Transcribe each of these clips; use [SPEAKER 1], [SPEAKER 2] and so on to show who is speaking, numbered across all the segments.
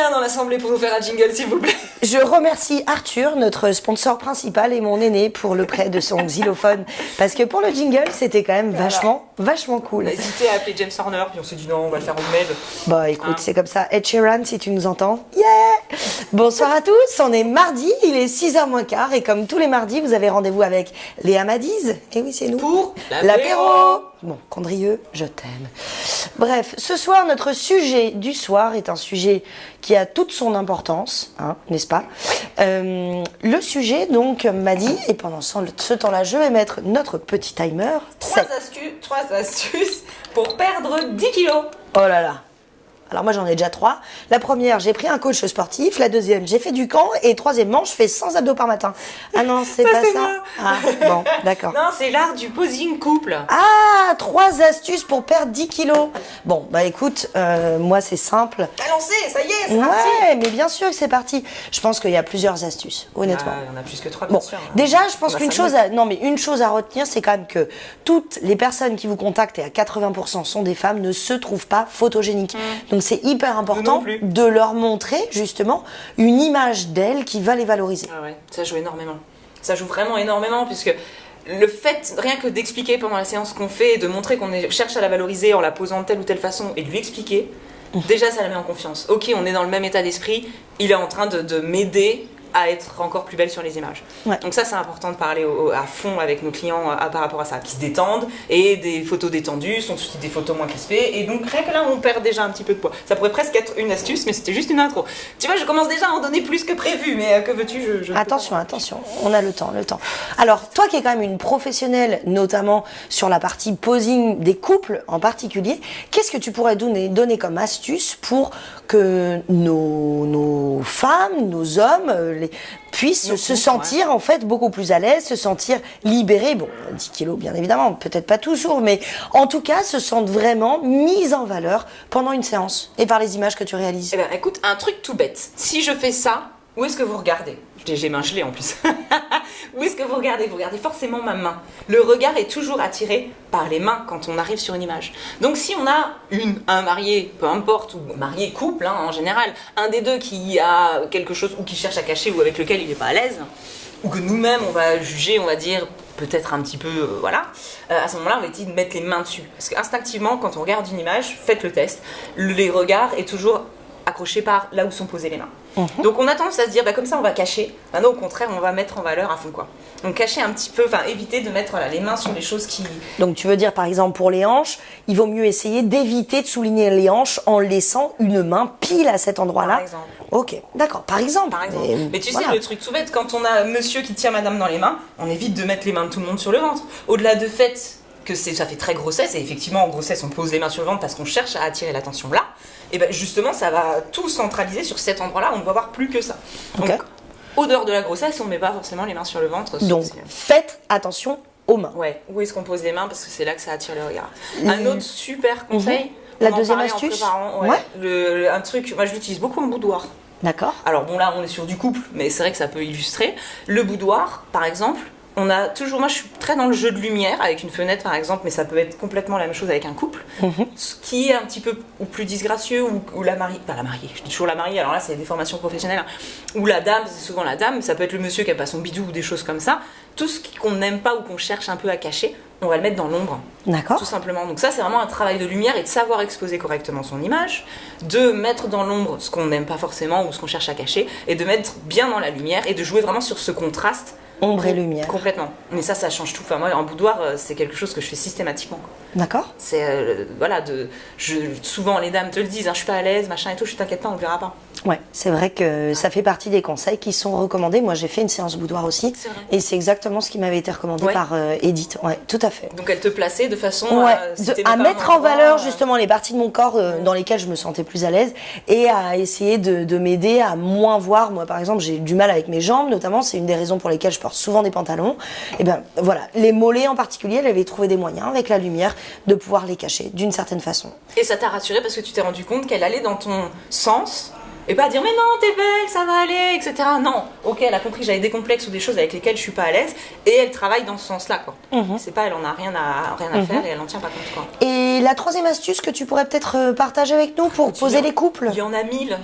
[SPEAKER 1] musicien dans l'assemblée pour nous faire un jingle, s'il vous plaît.
[SPEAKER 2] Je remercie Arthur, notre sponsor principal et mon aîné pour le prêt de son xylophone. Parce que pour le jingle, c'était quand même vachement cool.
[SPEAKER 1] On a hésité à appeler James Horner, puis on s'est dit non, on va le faire au med.
[SPEAKER 2] Bah écoute, c'est comme ça. Ed Sheeran, si tu nous entends. Yeah! Bonsoir à tous, on est mardi, il est 6h moins quart et comme tous les mardis, vous avez rendez-vous avec Léa Madiz. Et oui, c'est nous.
[SPEAKER 1] Pour
[SPEAKER 2] l'apéro. Bon, Condrieux, je t'aime. Bref, ce soir, notre sujet du soir est un sujet qui a toute son importance, hein, n'est-ce pas? Le sujet, donc, m'a dit, et pendant ce temps-là, je vais mettre notre petit timer.
[SPEAKER 1] 3 astuces pour perdre 10 kilos.
[SPEAKER 2] Oh là là. Alors moi j'en ai déjà 3. La première, j'ai pris un coach sportif. La deuxième, j'ai fait du camp. Et troisièmement, je fais 100 abdos par matin. Ah non, c'est pas ça.
[SPEAKER 1] Moi.
[SPEAKER 2] Ah bon, d'accord.
[SPEAKER 1] Non, c'est l'art du posing couple.
[SPEAKER 2] Ah, 3 astuces pour perdre 10 kilos. Bon, bah écoute, moi c'est simple.
[SPEAKER 1] T'as lancé, ça y est, c'est
[SPEAKER 2] Ouais,
[SPEAKER 1] parti.
[SPEAKER 2] mais bien sûr que c'est parti. Je pense qu'il y a plusieurs astuces, honnêtement.
[SPEAKER 1] Il y en a plus que 3, bien
[SPEAKER 2] Bon,
[SPEAKER 1] sûr.
[SPEAKER 2] déjà, je pense qu'une chose, une chose à retenir, c'est quand même que toutes les personnes qui vous contactent, et à 80% sont des femmes, ne se trouvent pas photogéniques. Donc c'est hyper important de leur montrer justement une image d'elles qui va les valoriser.
[SPEAKER 1] Ah ouais, ça joue énormément. Ça joue vraiment énormément puisque le fait, rien que d'expliquer pendant la séance qu'on fait, de montrer qu'on cherche à la valoriser en la posant de telle ou telle façon et de lui expliquer, déjà ça la met en confiance. Ok, on est dans le même état d'esprit, il est en train de m'aider à être encore plus belle sur les images. Ouais. Donc ça c'est important de parler à fond avec nos clients par rapport à ça, qui se détendent, et des photos détendues sont aussi des photos moins crispées, et donc rien que là on perd déjà un petit peu de poids. Ça pourrait presque être une astuce, mais c'était juste une intro. Tu vois, je commence déjà à en donner plus que prévu, mais que veux-tu,
[SPEAKER 2] Attention, on a le temps. Alors toi qui es quand même une professionnelle, notamment sur la partie posing des couples en particulier, qu'est-ce que tu pourrais donner comme astuce pour que nos femmes, nos hommes, puissent se sentir en fait beaucoup plus à l'aise, se sentir libérés, bon 10 kilos bien évidemment, peut-être pas toujours, mais en tout cas se sentent vraiment mises en valeur pendant une séance et par les images que tu réalises.
[SPEAKER 1] Eh bien écoute, un truc tout bête, si je fais ça, où est-ce que vous regardez? J'ai main gelée en plus. Où est-ce que vous regardez? Vous regardez forcément ma main. Le regard est toujours attiré par les mains quand on arrive sur une image. Donc si on a un marié, peu importe, ou marié couple en général, un des deux qui a quelque chose ou qui cherche à cacher ou avec lequel il n'est pas à l'aise, ou que nous-mêmes on va juger, on va dire peut-être un petit peu, à ce moment-là on va essayer de mettre les mains dessus. Parce qu'instinctivement quand on regarde une image, faites le test, les regards est toujours accroché par là où sont posées les mains. Donc on a tendance à se dire comme ça on va cacher. Non, au contraire on va mettre en valeur à fond quoi. Donc cacher un petit peu, éviter de mettre les mains sur les choses qui...
[SPEAKER 2] Donc tu veux dire par exemple pour les hanches, il vaut mieux essayer d'éviter de souligner les hanches en laissant une main pile à cet endroit-là.
[SPEAKER 1] Par exemple.
[SPEAKER 2] Ok, d'accord, par exemple.
[SPEAKER 1] Mais tu sais le truc tout bête, quand on a monsieur qui tient madame dans les mains, on évite de mettre les mains de tout le monde sur le ventre. Au-delà de fait que ça fait très grossesse, et effectivement en grossesse on pose les mains sur le ventre parce qu'on cherche à attirer l'attention là, et bien justement ça va tout centraliser sur cet endroit là, on ne va voir plus que ça. Donc au dehors de la grossesse on ne met pas forcément les mains sur le ventre.
[SPEAKER 2] Donc faites attention aux mains.
[SPEAKER 1] Ouais, où est-ce qu'on pose les mains parce que c'est là que ça attire le regard. Un autre super conseil,
[SPEAKER 2] la deuxième astuce,
[SPEAKER 1] un truc, moi je l'utilise beaucoup en boudoir.
[SPEAKER 2] D'accord.
[SPEAKER 1] Alors bon là on est sur du couple, mais c'est vrai que ça peut illustrer. Le boudoir par exemple, on a toujours, moi je suis très dans le jeu de lumière avec une fenêtre par exemple, mais ça peut être complètement la même chose avec un couple. Ce qui est un petit peu ou plus disgracieux ou la mariée, pas la mariée, je dis toujours la mariée, alors là c'est des formations professionnelles, ou la dame, c'est souvent la dame, ça peut être le monsieur qui a pas son bidou ou des choses comme ça. Tout ce qu'on n'aime pas ou qu'on cherche un peu à cacher, on va le mettre dans l'ombre.
[SPEAKER 2] D'accord.
[SPEAKER 1] Tout simplement. Donc ça c'est vraiment un travail de lumière et de savoir exposer correctement son image, de mettre dans l'ombre ce qu'on n'aime pas forcément ou ce qu'on cherche à cacher, et de mettre bien dans la lumière et de jouer vraiment sur ce contraste.
[SPEAKER 2] Ombre et lumière.
[SPEAKER 1] Complètement. Mais ça change tout. Enfin, moi, en boudoir, c'est quelque chose que je fais systématiquement.
[SPEAKER 2] D'accord.
[SPEAKER 1] C'est, souvent, les dames te le disent, je suis pas à l'aise, machin et tout, je t'inquiète pas, on ne verra pas.
[SPEAKER 2] Ouais, c'est vrai que ça fait partie des conseils qui sont recommandés. Moi, j'ai fait une séance boudoir aussi.
[SPEAKER 1] C'est vrai.
[SPEAKER 2] Et c'est exactement ce qui m'avait été recommandé par Edith. Ouais, tout à fait.
[SPEAKER 1] Donc, elle te plaçait de façon
[SPEAKER 2] à mettre en valeur justement les parties de mon corps dans lesquelles je me sentais plus à l'aise et à essayer de m'aider à moins voir. Moi, par exemple, j'ai du mal avec mes jambes, notamment. C'est une des raisons pour lesquelles je porte souvent des pantalons. Et bien, voilà. Les mollets en particulier, elle avait trouvé des moyens avec la lumière de pouvoir les cacher d'une certaine façon.
[SPEAKER 1] Et ça t'a rassuré parce que tu t'es rendu compte qu'elle allait dans ton sens Et pas dire mais non t'es belle, ça va aller, etc. Non, ok, elle a compris que j'avais des complexes ou des choses avec lesquelles je suis pas à l'aise et elle travaille dans ce sens-là quoi. C'est pas, elle en a rien à faire et elle en tient pas compte quoi.
[SPEAKER 2] Et la troisième astuce que tu pourrais peut-être partager avec nous pour poser les couples?
[SPEAKER 1] Il y en a mille.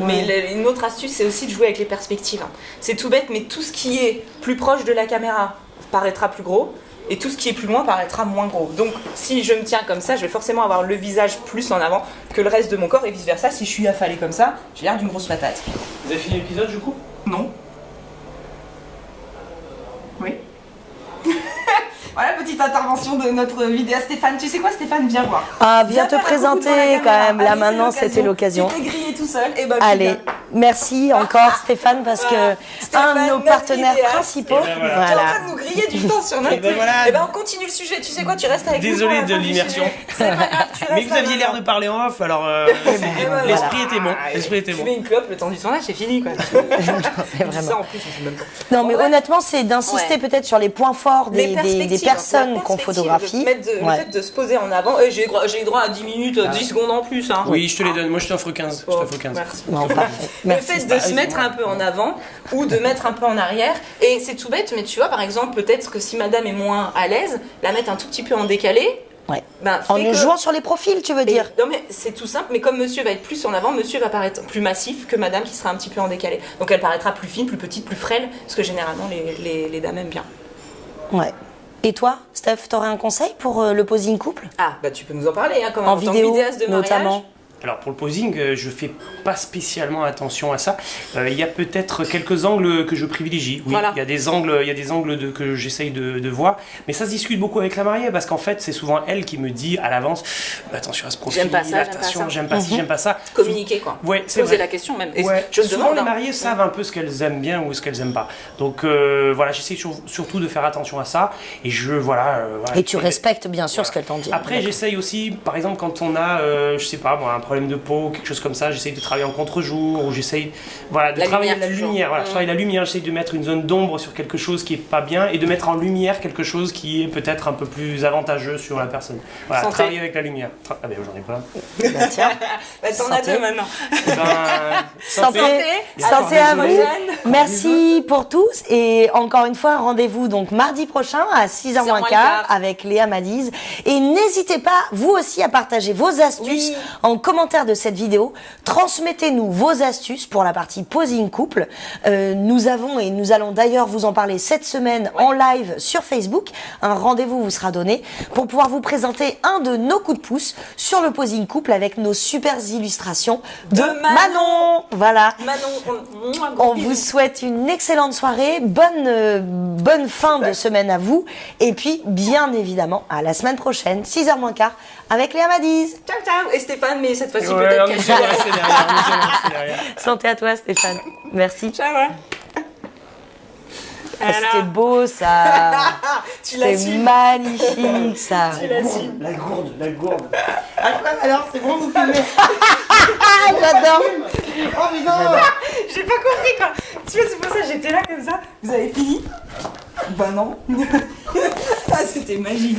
[SPEAKER 1] Mais une autre astuce, c'est aussi de jouer avec les perspectives. C'est tout bête, mais tout ce qui est plus proche de la caméra paraîtra plus gros. Et tout ce qui est plus loin paraîtra moins gros. Donc si je me tiens comme ça, je vais forcément avoir le visage plus en avant que le reste de mon corps et vice versa. Si je suis affalée comme ça, j'ai l'air d'une grosse patate.
[SPEAKER 3] Vous avez fini l'épisode du coup?
[SPEAKER 1] Non. Oui. Voilà, petite intervention de notre vidéaste Stéphane. Tu sais quoi Stéphane, viens voir.
[SPEAKER 2] Ah, viens te
[SPEAKER 1] faire la
[SPEAKER 2] présenter
[SPEAKER 1] coucou devant la
[SPEAKER 2] quand
[SPEAKER 1] caméra.
[SPEAKER 2] même. Là
[SPEAKER 1] Allez,
[SPEAKER 2] maintenant, c'était l'occasion.
[SPEAKER 1] Tu t'es grillé tout seul. Et bah,
[SPEAKER 2] Allez, merci encore Stéphane parce que
[SPEAKER 1] Stéphane,
[SPEAKER 2] un de nos
[SPEAKER 1] notre
[SPEAKER 2] partenaires
[SPEAKER 1] vidéaste.
[SPEAKER 2] principaux.
[SPEAKER 3] Et ben voilà.
[SPEAKER 1] Tu es en
[SPEAKER 2] Voilà.
[SPEAKER 1] train de nous griller du temps sur notre
[SPEAKER 3] Et ben voilà.
[SPEAKER 1] Et ben on continue le sujet. Tu sais quoi, tu restes avec nous.
[SPEAKER 3] Désolé
[SPEAKER 1] pour la
[SPEAKER 3] de
[SPEAKER 1] fin du
[SPEAKER 3] l'immersion.
[SPEAKER 1] sujet. C'est pas grave, tu
[SPEAKER 3] Mais
[SPEAKER 1] restes
[SPEAKER 3] vous aviez
[SPEAKER 1] là,
[SPEAKER 3] l'air
[SPEAKER 1] maintenant.
[SPEAKER 3] de parler en off, alors
[SPEAKER 1] voilà.
[SPEAKER 3] l'esprit était bon. L'esprit était
[SPEAKER 1] Tu
[SPEAKER 3] bon.
[SPEAKER 1] mets une clope le temps du tournage, c'est fini quoi.
[SPEAKER 2] Mais vraiment.
[SPEAKER 1] Ça en plus, je sais même pas.
[SPEAKER 2] Non, mais
[SPEAKER 1] Ouais.
[SPEAKER 2] honnêtement, c'est d'insister
[SPEAKER 1] Ouais.
[SPEAKER 2] peut-être sur les points forts
[SPEAKER 1] Les
[SPEAKER 2] des
[SPEAKER 1] perspectives,
[SPEAKER 2] personnes
[SPEAKER 1] la
[SPEAKER 2] qu'on
[SPEAKER 1] perspective,
[SPEAKER 2] photographie.
[SPEAKER 1] Le
[SPEAKER 2] Ouais.
[SPEAKER 1] fait de se poser en avant. Et j'ai eu droit à 10 minutes, 10 secondes en plus. Hein.
[SPEAKER 3] Oui, je te les donne. Moi, je t'offre 15. Je t'offre 15.
[SPEAKER 1] Merci.
[SPEAKER 2] Non, parfait.
[SPEAKER 1] Le
[SPEAKER 2] Merci.
[SPEAKER 1] fait de se mettre un peu en avant ou de mettre un peu en arrière. Et c'est tout bête, mais tu vois, par exemple, peut-être que si madame est moins à l'aise, la mettre un tout petit peu en décalé.
[SPEAKER 2] Ouais.
[SPEAKER 1] Ben,
[SPEAKER 2] En
[SPEAKER 1] fait
[SPEAKER 2] nous
[SPEAKER 1] que-
[SPEAKER 2] jouant sur les profils, tu veux
[SPEAKER 1] Et-
[SPEAKER 2] dire?
[SPEAKER 1] Non mais c'est tout simple, mais comme monsieur va être plus en avant, monsieur va paraître plus massif que madame qui sera un petit peu en décalé. Donc elle paraîtra plus fine, plus petite, plus frêle, ce que généralement les dames aiment bien.
[SPEAKER 2] Ouais. Et toi, Steph, t'aurais un conseil pour le posing couple?
[SPEAKER 1] Ah bah tu peux nous en parler, hein,
[SPEAKER 2] En
[SPEAKER 1] tant que
[SPEAKER 2] vidéo,
[SPEAKER 1] vidéaste de mariage.
[SPEAKER 2] notamment.
[SPEAKER 3] Alors pour le posing, je fais pas spécialement attention à ça. Il y a peut-être quelques angles que je privilégie. Oui,
[SPEAKER 1] Voilà.
[SPEAKER 3] il y a des angles que j'essaye de voir. Mais ça se discute beaucoup avec la mariée parce qu'en fait, c'est souvent elle qui me dit à l'avance attention à ce profil,
[SPEAKER 1] J'aime pas ça,
[SPEAKER 3] attention,
[SPEAKER 1] j'aime pas ça.
[SPEAKER 3] j'aime pas ci, j'aime pas ça.
[SPEAKER 1] Communiquer quoi.
[SPEAKER 3] Ouais, c'est
[SPEAKER 1] Poser
[SPEAKER 3] vrai.
[SPEAKER 1] la question même. Et
[SPEAKER 3] Ouais.
[SPEAKER 1] je le
[SPEAKER 3] Souvent
[SPEAKER 1] demande.
[SPEAKER 3] les
[SPEAKER 1] hein.
[SPEAKER 3] mariés savent un peu ce qu'elles aiment bien ou ce qu'elles aiment pas. Donc voilà, j'essaie surtout de faire attention à ça. Et voilà.
[SPEAKER 2] Et tu respectes bien sûr ce qu'elle t'en dit.
[SPEAKER 3] Après, j'essaye aussi, par exemple, quand on a, je sais pas, moi, un problème de peau, quelque chose comme ça, j'essaye de travailler en contre-jour, ou j'essaye, voilà, de
[SPEAKER 1] La
[SPEAKER 3] travailler
[SPEAKER 1] lumière,
[SPEAKER 3] la
[SPEAKER 1] toujours.
[SPEAKER 3] lumière. Voilà, je travaille la lumière, j'essaye de mettre une zone d'ombre sur quelque chose qui est pas bien et de mettre en lumière quelque chose qui est peut-être un peu plus avantageux sur la personne. Voilà,
[SPEAKER 1] Santé.
[SPEAKER 3] travailler avec la lumière. Ah ben j'en ai pas.
[SPEAKER 2] Bah, tiens.
[SPEAKER 1] Bah, t'en as
[SPEAKER 2] Santé.
[SPEAKER 1] deux maintenant.
[SPEAKER 3] Ben,
[SPEAKER 2] Santé,
[SPEAKER 3] Santé.
[SPEAKER 2] santé à vous.
[SPEAKER 1] Désolé.
[SPEAKER 2] Merci pour tous et encore une fois rendez-vous donc mardi prochain à 6h moins quart avec Léa Madiz et n'hésitez pas vous aussi à partager vos astuces
[SPEAKER 1] Oui.
[SPEAKER 2] en commentaire de cette vidéo. Transmettez-nous vos astuces pour la partie posing couple. Nous avons et nous allons d'ailleurs vous en parler cette semaine en live sur Facebook. Un rendez-vous vous sera donné pour pouvoir vous présenter un de nos coups de pouce sur le posing couple avec nos super illustrations de Manon. Voilà.
[SPEAKER 1] Manon,
[SPEAKER 2] On vous souhaite une excellente soirée, bonne fin de semaine à vous, et puis bien évidemment à la semaine prochaine, 6h moins quart, avec Léa Madiz.
[SPEAKER 1] Ciao ciao. Et Stéphane, mais cette fois-ci
[SPEAKER 3] Ouais,
[SPEAKER 1] peut-être
[SPEAKER 3] on est
[SPEAKER 1] caché.
[SPEAKER 3] bien resté derrière, on est bien resté derrière.
[SPEAKER 2] Santé à toi Stéphane. Merci.
[SPEAKER 1] Ciao. Hein.
[SPEAKER 2] Ah, c'était beau ça.
[SPEAKER 1] Tu l'as
[SPEAKER 2] C'est
[SPEAKER 1] su.
[SPEAKER 2] magnifique ça.
[SPEAKER 1] Tu l'as su.
[SPEAKER 3] La gourde.
[SPEAKER 4] Alors, c'est bon, vous filmez.
[SPEAKER 2] Ah, j'adore.
[SPEAKER 4] Oh, putain.
[SPEAKER 1] J'ai pas compris quoi. Tu vois, c'est pour ça que j'étais là comme ça. Vous avez fini? Bah non. Ah, c'était magique.